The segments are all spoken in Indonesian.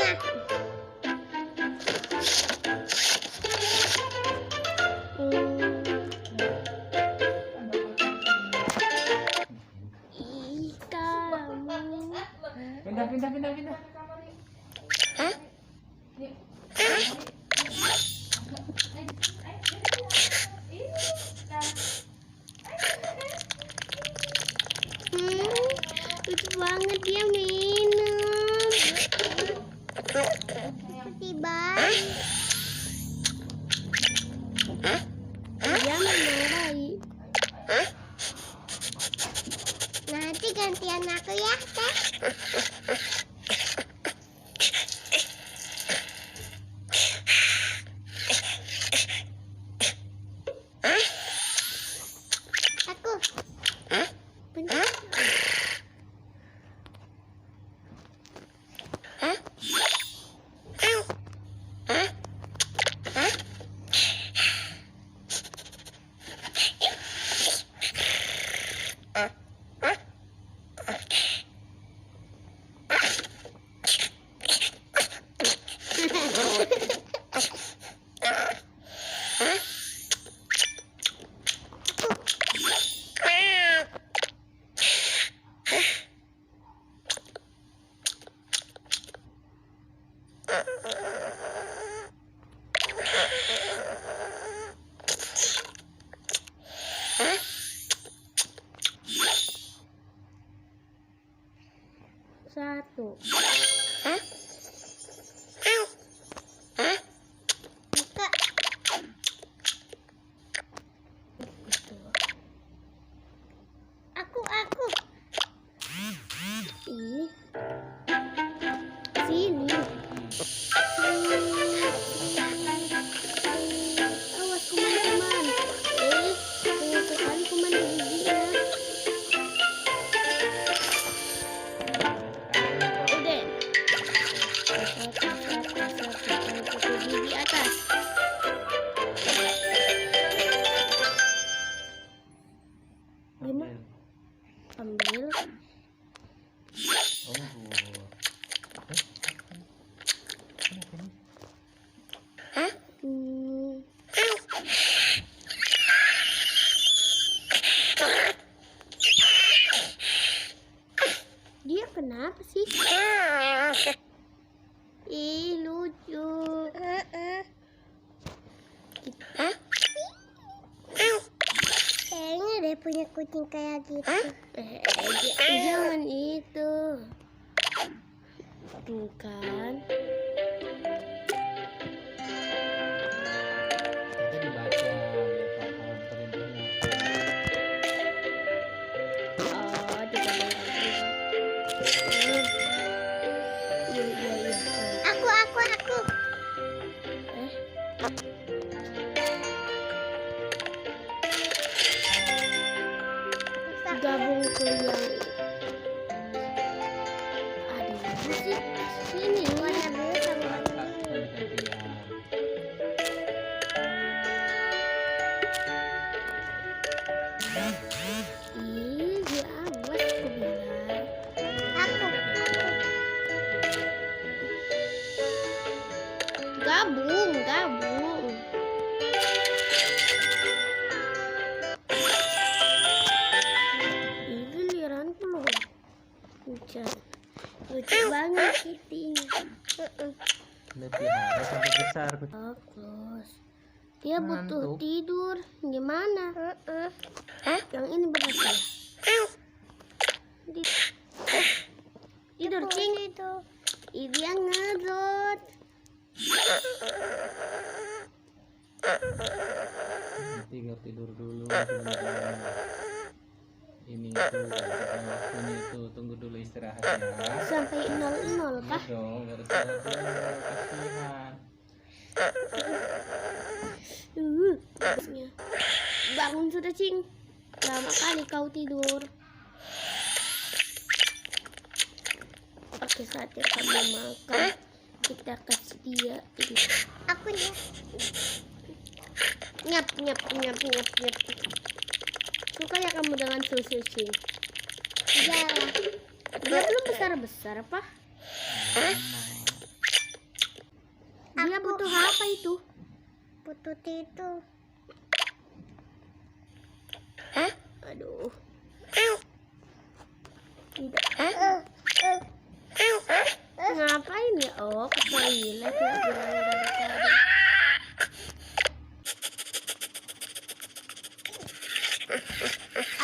Pindah. Lucu banget dia minum. Seperti bayi. Dia memang bayi. Nanti gantian aku ya, Teh. Aku. Bentar. Satu. Buka. Aku. Ini. Sini. Awas kuman-kuman. Banyak sekali kuman di giginya. Udah. Gigi atas. Gimana? Ambil. Dia kenapa sih? Ih, lucu. Kayaknya deh punya kucing kayak gitu. Jangan itu. Tuh kan. Nanti dibaca lihat laporan perintahnya. Oh, juga lagi. Iya. Aku. Gabung ke yang ada musik sini. Warna biru sama warna biru. Ih, dia awas aku bilang. Aku. Gabung. Ih, giliran belum. Lucu banget Kitty. Lebih hari sampai besar. Bagus. Dia butuh Ngantuk. tidur. Gimana? Yang ini berapa? Tidur cing itu. Dia ngedot. Nanti gak tidur dulu sebentar. Ini itu waktunya itu, tunggu dulu istirahat ya. Sampai 00 kah? Iya dong, harus istirahat dulu, kasihan. Bangun sudah cing. Lama kali kau tidur. Oke, saatnya kamu makan. Kita kasih dia ini. Aku nyap. Suka ya kamu dengan susu cing? Iya. Dia belum besar apa? itu? Putut itu. Aduh. Tidak. Ngapain ya? Oh, ke toilet ya, bilang dari tadi.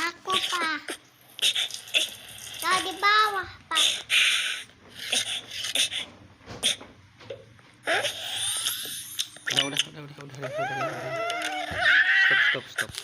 Aku, Pak. Kau di bawah, Pak. Udah. Stop.